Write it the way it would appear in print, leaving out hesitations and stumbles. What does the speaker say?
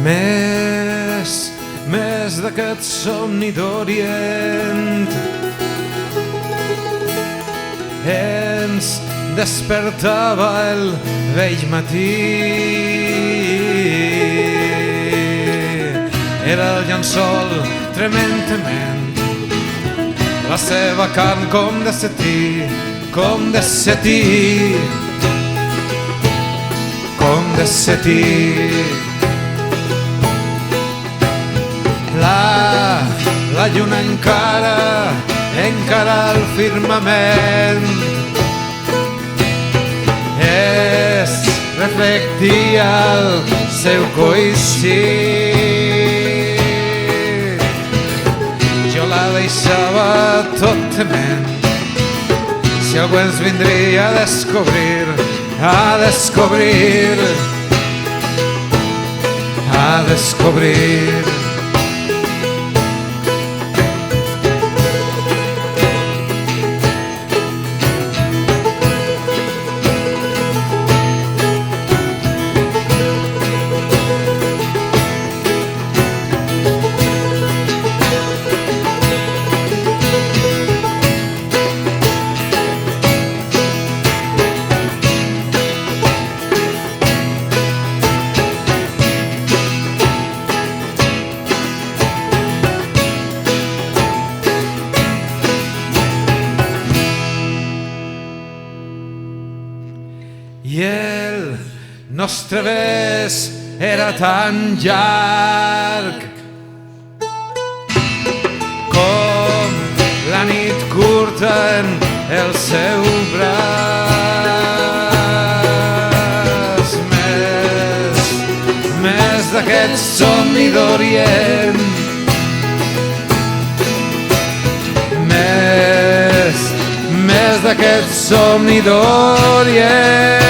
Més d'aquest somni d'Orient ens despertava el vell matí. Era el llençol tremendament, la seva carn com de setí, com de setí, com de setí. La lluna encara al firmament es reflectia el seu coixí. Jo la deixava tot tement, si algú ens vindria a descobrir, a descobrir, a descobrir. Nostre bes era tan llarg com la nit curta en el seu braç. Més d'aquest somni d'Orient, més d'aquest somni d'Orient.